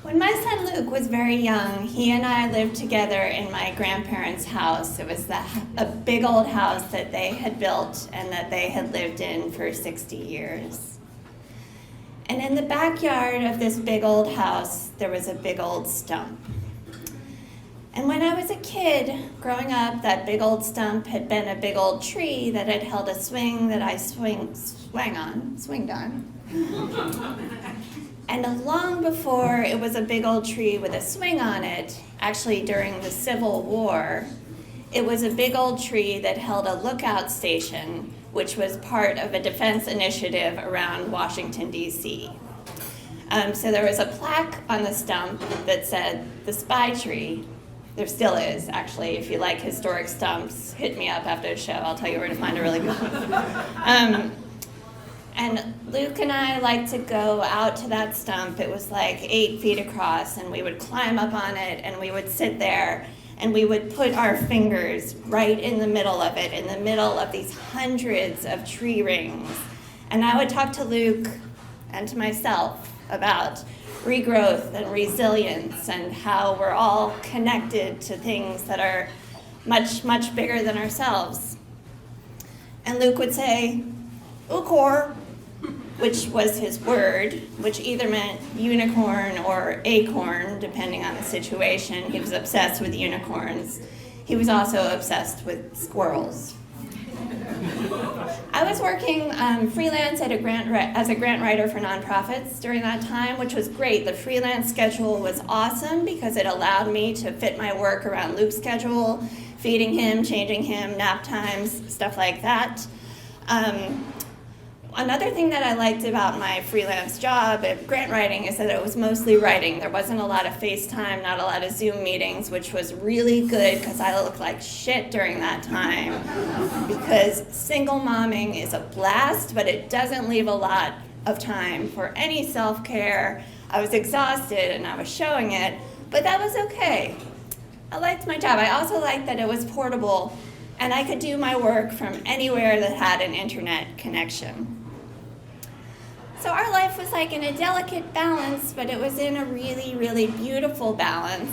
When my son Luke was very young, he and I lived together in my grandparents' house. It was a big old house that they had built and that they had lived in for 60 years. And in the backyard of this big old house, there was a big old stump. And when I was a kid, growing up, that big old stump had been a big old tree that had held a swing that I swinged on. And long before it was a big old tree with a swing on it, actually during the Civil War, it was a big old tree that held a lookout station, which was part of a defense initiative around Washington, D.C. So there was a plaque on the stump that said, "The Spy Tree." There still is, actually. If you like historic stumps, hit me up after the show. I'll tell you where to find a really good one. And Luke and I liked to go out to that stump. It was like 8 feet across, and we would climb up on it, and we would sit there, and we would put our fingers right in the middle of it, in the middle of these hundreds of tree rings. And I would talk to Luke and to myself about regrowth and resilience and how we're all connected to things that are much, much bigger than ourselves. And Luke would say, "Ukor," which was his word, which either meant unicorn or acorn, depending on the situation. He was obsessed with unicorns. He was also obsessed with squirrels. I was working freelance as a grant writer for nonprofits during that time, which was great. The freelance schedule was awesome because it allowed me to fit my work around Luke's schedule, feeding him, changing him, nap times, stuff like that. Another thing that I liked about my freelance job at grant writing is that it was mostly writing. There wasn't a lot of FaceTime, not a lot of Zoom meetings, which was really good because I looked like shit during that time. Because single momming is a blast, but it doesn't leave a lot of time for any self-care. I was exhausted and I was showing it, but that was okay. I liked my job. I also liked that it was portable and I could do my work from anywhere that had an internet connection. So our life was like in a delicate balance, but it was in a really, really beautiful balance.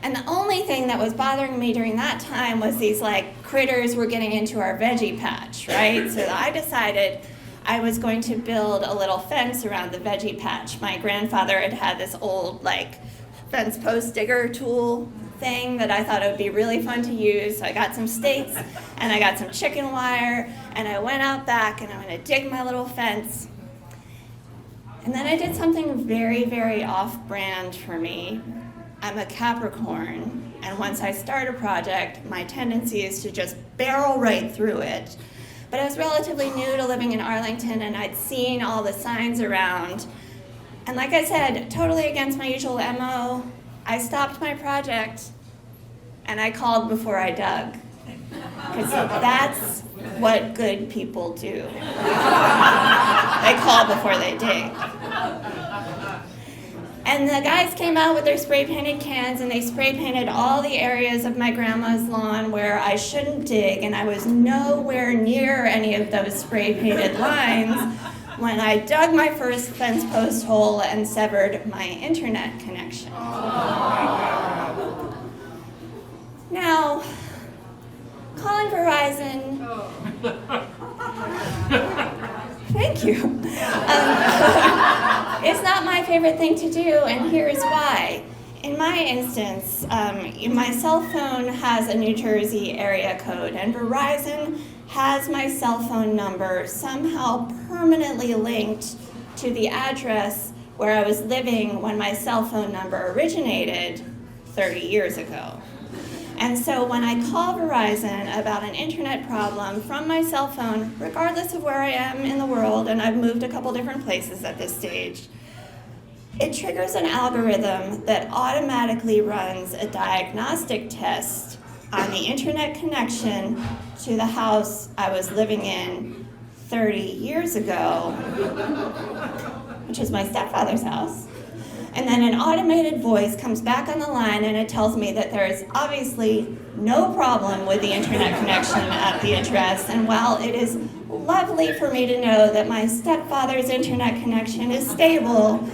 And the only thing that was bothering me during that time was these like critters were getting into our veggie patch, right? So I decided I was going to build a little fence around the veggie patch. My grandfather had this old like fence post digger tool thing that I thought it would be really fun to use. So I got some stakes and I got some chicken wire and I went out back and I'm gonna dig my little fence. And then I did something very, very off-brand for me. I'm a Capricorn, and once I start a project, my tendency is to just barrel right through it. But I was relatively new to living in Arlington, and I'd seen all the signs around. And like I said, totally against my usual MO, I stopped my project, and I called before I dug. Because that's what good people do. They call before they dig. And the guys came out with their spray painted cans and they spray painted all the areas of my grandma's lawn where I shouldn't dig, and I was nowhere near any of those spray painted lines when I dug my first fence post hole and severed my internet connection. Now, calling Verizon. Thank you. It's not my favorite thing to do, and here's why. In my instance, my cell phone has a New Jersey area code, and Verizon has my cell phone number somehow permanently linked to the address where I was living when my cell phone number originated 30 years ago. And so when I call Verizon about an internet problem from my cell phone, regardless of where I am in the world, and I've moved a couple different places at this stage, it triggers an algorithm that automatically runs a diagnostic test on the internet connection to the house I was living in 30 years ago, which is my stepfather's house. And then an automated voice comes back on the line and it tells me that there is obviously no problem with the internet connection at the address. And while it is lovely for me to know that my stepfather's internet connection is stable,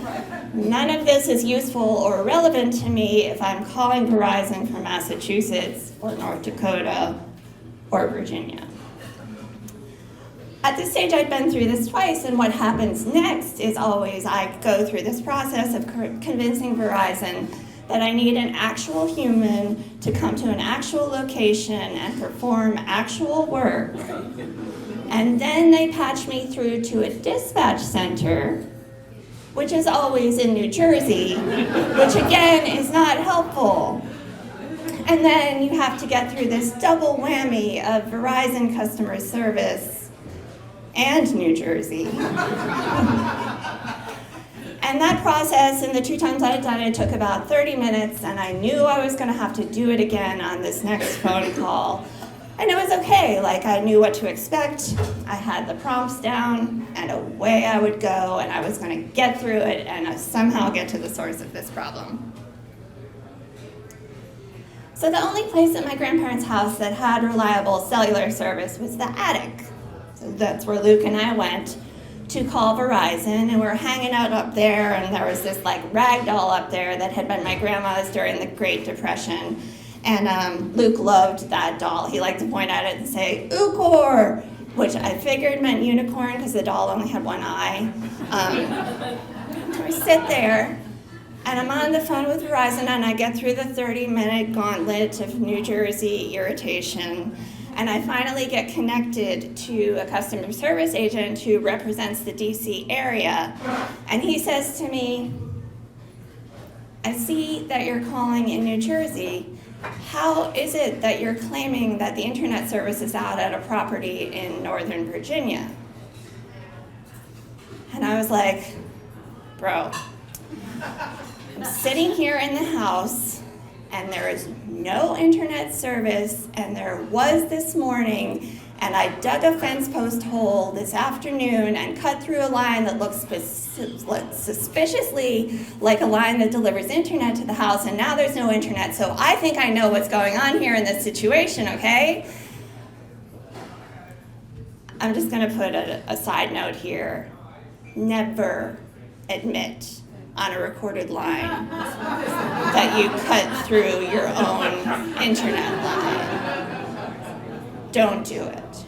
None of this is useful or relevant to me if I'm calling Verizon from Massachusetts or North Dakota or Virginia. At this stage, I'd been through this twice, and what happens next is always I go through this process of convincing Verizon that I need an actual human to come to an actual location and perform actual work. And then they patch me through to a dispatch center, which is always in New Jersey, which again is not helpful. And then you have to get through this double whammy of Verizon customer service and New Jersey. And that process, and the 2 times I had done it, took about 30 minutes, and I knew I was gonna have to do it again on this next phone call. And it was okay, like I knew what to expect, I had the prompts down, and away I would go, and I was gonna get through it and somehow get to the source of this problem. So the only place at my grandparents' house that had reliable cellular service was the attic. So that's where Luke and I went to call Verizon, and we were hanging out up there, and there was this like rag doll up there that had been my grandma's during the Great Depression. And Luke loved that doll. He liked to point at it and say, "Ukor," which I figured meant unicorn because the doll only had one eye. So we sit there, and I'm on the phone with Verizon, and I get through the 30-minute gauntlet of New Jersey irritation, and I finally get connected to a customer service agent who represents the DC area, and he says to me, "I see that you're calling in New Jersey. How is it that you're claiming that the internet service is out at a property in Northern Virginia?" And I was like, bro, I'm sitting here in the house, and there is no internet service, and there was this morning, and I dug a fence post hole this afternoon and cut through a line that looks suspiciously like a line that delivers internet to the house, and now there's no internet, so I think I know what's going on here in this situation, okay? I'm just gonna put a side note here. Never admit on a recorded line that you cut through your own internet line. Don't do it.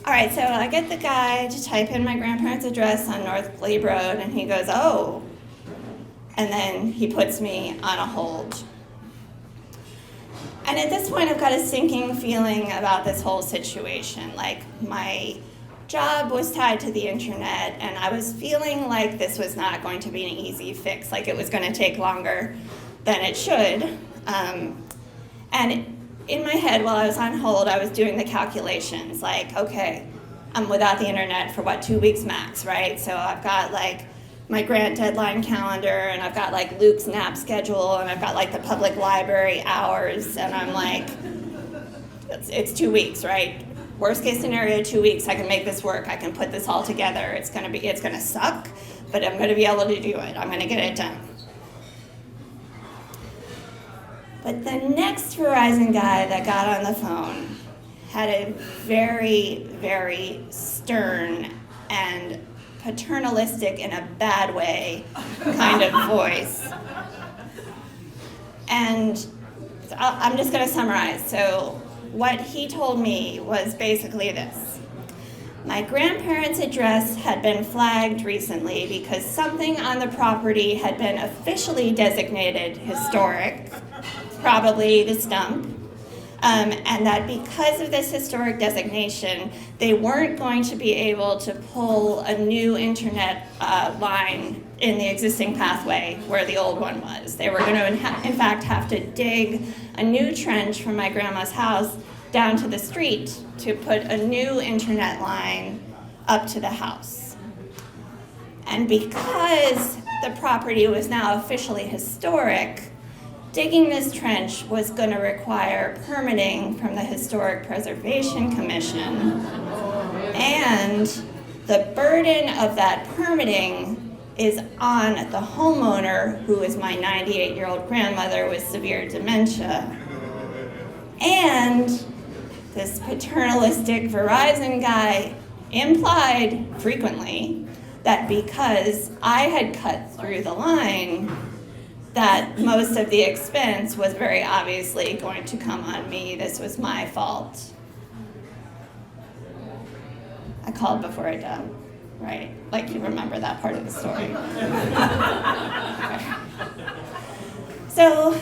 All right, so I get the guy to type in my grandparents' address on North Glebe Road, and he goes, "Oh," and then he puts me on a hold. And at this point, I've got a sinking feeling about this whole situation. Like, my job was tied to the internet, and I was feeling like this was not going to be an easy fix, like it was going to take longer than it should. And in my head, while I was on hold, I was doing the calculations, like, okay, I'm without the internet for 2 weeks max, right? So I've got like my grant deadline calendar, and I've got like Luke's nap schedule, and I've got like the public library hours, and I'm like, it's 2 weeks, right? Worst case scenario, 2 weeks, I can make this work. I can put this all together. It's gonna suck, but I'm gonna be able to do it. I'm gonna get it done. But the next Verizon guy that got on the phone had a very, very stern and paternalistic, in a bad way, kind of voice. And I'm just gonna summarize. So what he told me was basically this. My grandparents' address had been flagged recently because something on the property had been officially designated historic, probably the stump, and that because of this historic designation, they weren't going to be able to pull a new internet line in the existing pathway where the old one was. They were going to, in fact, have to dig a new trench from my grandma's house down to the street to put a new internet line up to the house. And because the property was now officially historic, digging this trench was going to require permitting from the Historic Preservation Commission, and the burden of that permitting is on the homeowner, who is my 98-year-old grandmother with severe dementia. And this paternalistic Verizon guy implied frequently that because I had cut through the line, that most of the expense was very obviously going to come on me. This was my fault. I called before I dug, right? Like you remember that part of the story. Okay. So,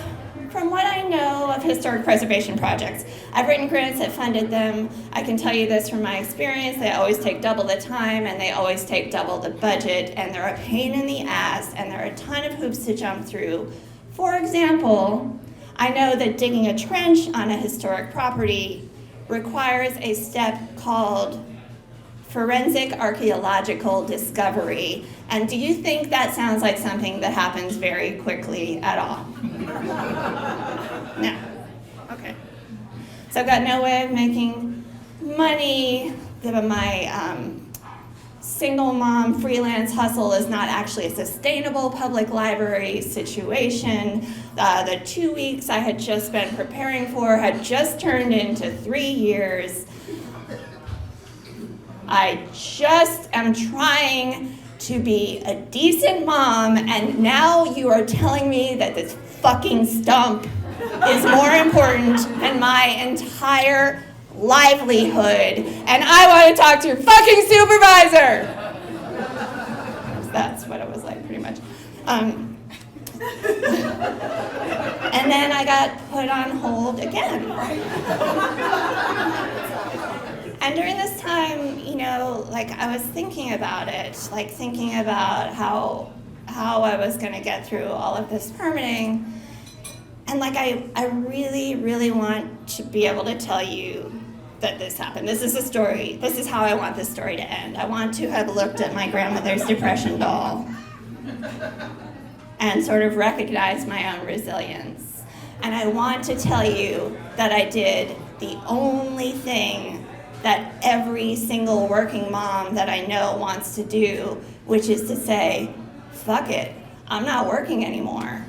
from what I know of historic preservation projects, I've written grants that funded them. I can tell you this from my experience, they always take double the time and they always take double the budget, and they're a pain in the ass, and there are a ton of hoops to jump through. For example, I know that digging a trench on a historic property requires a step called forensic archaeological discovery. And do you think that sounds like something that happens very quickly at all? No. Okay. So I've got no way of making money. My single mom freelance hustle is not actually a sustainable public library situation. The 2 weeks I had just been preparing for had just turned into 3 years. I just am trying to be a decent mom, and now you are telling me that this fucking stump is more important than my entire livelihood, and I want to talk to your fucking supervisor! That's what it was like, pretty much. And then I got put on hold again. And during this time, I was thinking about it, thinking about how I was going to get through all of this permitting. And I really, really want to be able to tell you that this happened. This is a story. This is how I want this story to end. I want to have looked at my grandmother's depression doll and sort of recognized my own resilience. And I want to tell you that I did the only thing that every single working mom that I know wants to do, which is to say, fuck it, I'm not working anymore.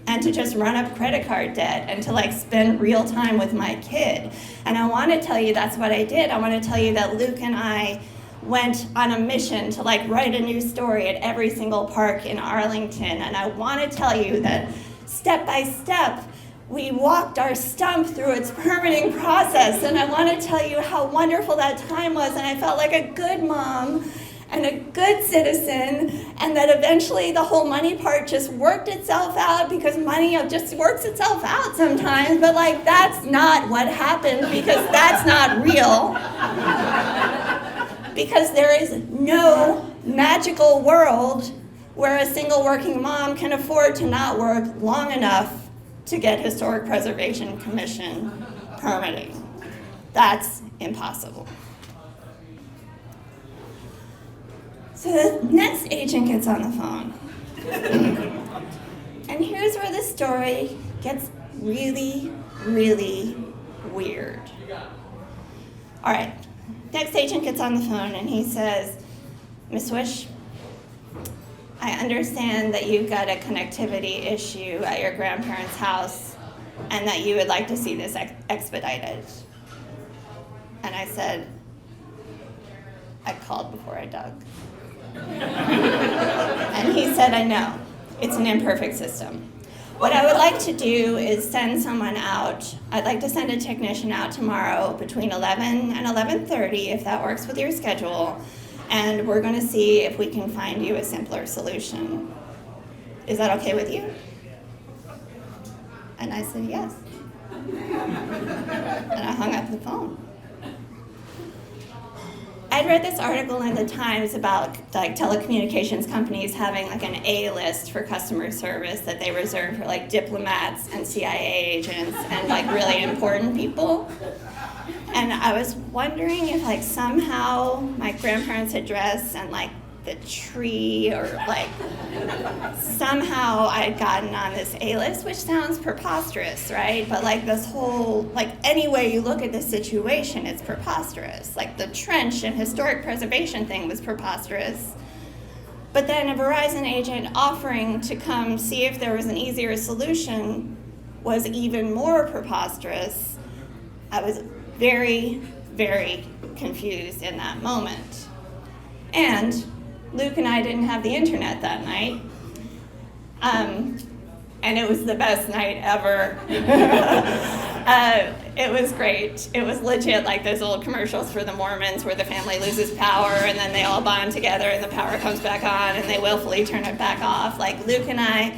And to just run up credit card debt and to spend real time with my kid. And I want to tell you that's what I did. I want to tell you that Luke and I went on a mission to write a new story at every single park in Arlington. And I want to tell you that step by step, we walked our stump through its permitting process, and I want to tell you how wonderful that time was, and I felt like a good mom and a good citizen, and that eventually the whole money part just worked itself out, because money just works itself out sometimes, but that's not what happened, because that's not real. Because there is no magical world where a single working mom can afford to not work long enough to get Historic Preservation Commission permitting. That's impossible. So the next agent gets on the phone. And here's where the story gets really, really weird. All right, next agent gets on the phone and he says, Miss Wish, I understand that you've got a connectivity issue at your grandparents' house and that you would like to see this expedited. And I said, I called before I dug. And he said, I know, it's an imperfect system. What I would like to do is send someone out. I'd like to send a technician out tomorrow between 11 and 11:30, if that works with your schedule. And we're going to see if we can find you a simpler solution. Is that okay with you? And I said, yes. And I hung up the phone. I'd read this article in the Times about telecommunications companies having an A list for customer service that they reserve for diplomats and CIA agents and really important people. And I was wondering if somehow my grandparents' address and the tree or somehow I'd gotten on this A list, which sounds preposterous, right? But this whole, any way you look at this situation, it's preposterous. The trench and historic preservation thing was preposterous. But then a Verizon agent offering to come see if there was an easier solution was even more preposterous. I was very, very confused in that moment. And Luke and I didn't have the internet that night. And it was the best night ever. It was great. It was legit like those old commercials for the Mormons where the family loses power and then they all bond together and the power comes back on and they willfully turn it back off. Like Luke and I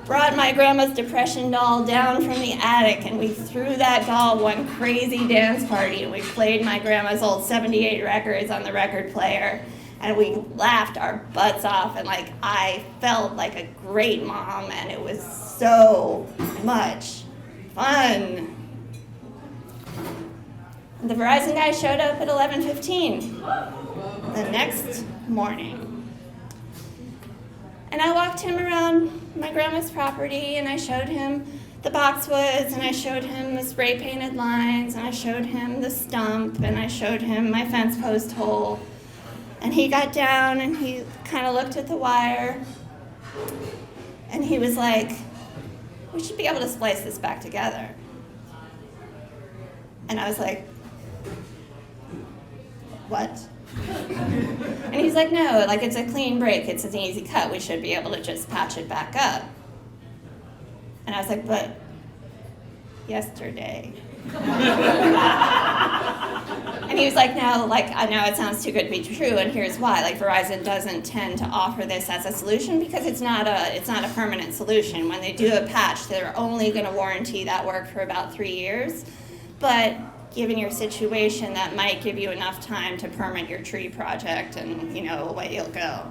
brought my grandma's depression doll down from the attic and we threw that doll one crazy dance party and we played my grandma's old 78 records on the record player. And we laughed our butts off, and like I felt like a great mom, and it was so much fun. The Verizon guy showed up at 11:15 the next morning. And I walked him around my grandma's property, and I showed him the boxwoods, and I showed him the spray painted lines, and I showed him the stump, and I showed him my fence post hole. And he got down and he kind of looked at the wire and he was like, we should be able to splice this back together. And I was like, what? And he's like, no, like it's a clean break, it's an easy cut, we should be able to just patch it back up. And I was like, but yesterday. And he was like, no, like I know it sounds too good to be true, and here's why. Like Verizon doesn't tend to offer this as a solution because it's not a permanent solution. When they do a patch, they're only going to warranty that work for about 3 years. But given your situation, that might give you enough time to permit your tree project, and away you'll go.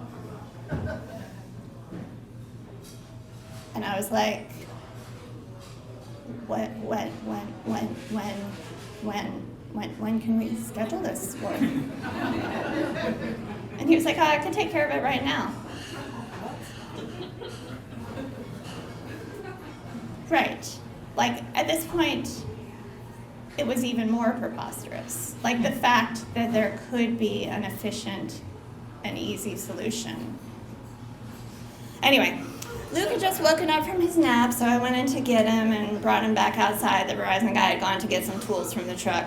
And I was like, when can we schedule this work? And he was like, oh, I can take care of it right now. Right. Like, at this point, it was even more preposterous. Like, the fact that there could be an efficient and easy solution. Anyway, Luke had just woken up from his nap, so I went in to get him and brought him back outside. The Verizon guy had gone to get some tools from the truck.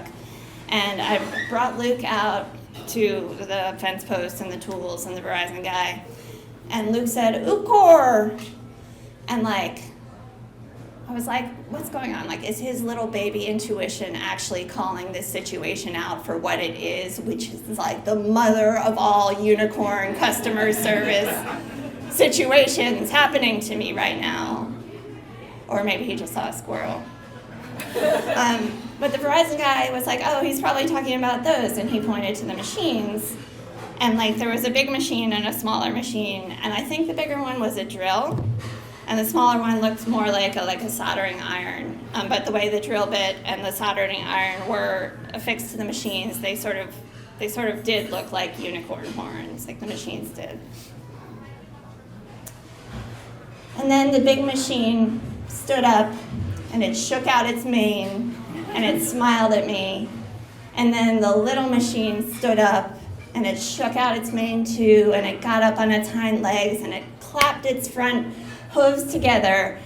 And I brought Luke out to the fence post and the tools and the Verizon guy. And Luke said, "Ookor!" And I was like, what's going on? Like, is his little baby intuition actually calling this situation out for what it is, which is like the mother of all unicorn customer service situations happening to me right now? Or maybe he just saw a squirrel. But the Verizon guy was like, oh, he's probably talking about those, and he pointed to the machines. And there was a big machine and a smaller machine, and I think the bigger one was a drill, and the smaller one looked more like a soldering iron. But the way the drill bit and the soldering iron were affixed to the machines, they sort of did look like unicorn horns, like the machines did. And then the big machine stood up, and it shook out its mane, and it smiled at me. And then the little machine stood up, and it shook out its mane too, and it got up on its hind legs, and it clapped its front hooves together.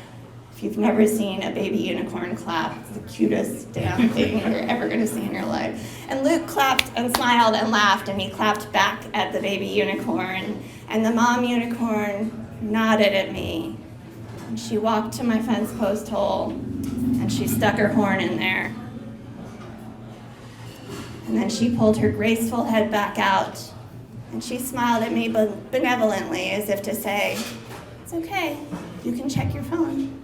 If you've never seen a baby unicorn clap, it's the cutest damn thing you're ever going to see in your life. And Luke clapped and smiled and laughed, and he clapped back at the baby unicorn. And the mom unicorn nodded at me. And she walked to my fence post hole, and she stuck her horn in there. And then she pulled her graceful head back out, and she smiled at me benevolently, as if to say, it's okay, you can check your phone.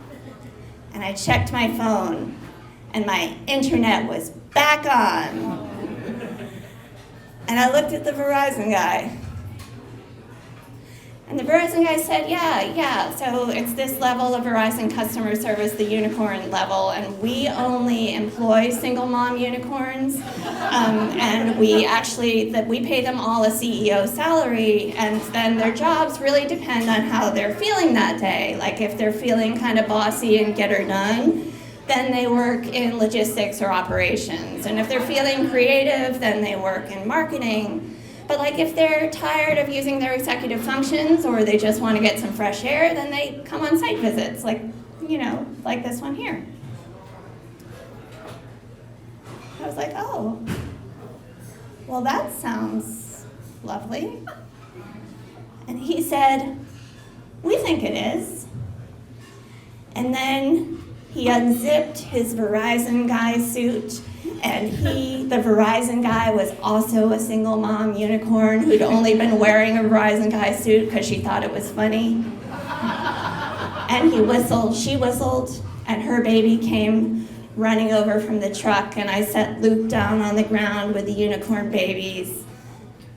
And I checked my phone, and my internet was back on. And I looked at the Verizon guy. And the Verizon guy said, yeah, so it's this level of Verizon customer service, the unicorn level, and we only employ single mom unicorns, and we pay them all a CEO salary, and then their jobs really depend on how they're feeling that day. Like if they're feeling kind of bossy and get her done, then they work in logistics or operations, and if they're feeling creative, then they work in marketing. But if they're tired of using their executive functions or they just want to get some fresh air, then they come on site visits, like this one here. I was like, oh, well, that sounds lovely. And he said, "We think it is." And then he unzipped his Verizon guy suit, and the Verizon guy was also a single mom unicorn who'd only been wearing a Verizon guy suit because she thought it was funny. And he whistled, she whistled, and her baby came running over from the truck, and I set Luke down on the ground with the unicorn babies.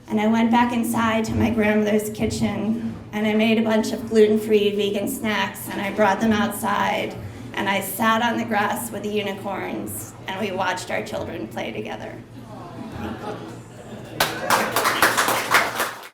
And I went back inside to my grandmother's kitchen, and I made a bunch of gluten-free vegan snacks, and I brought them outside, and I sat on the grass with the unicorns, and we watched our children play together. Thank you.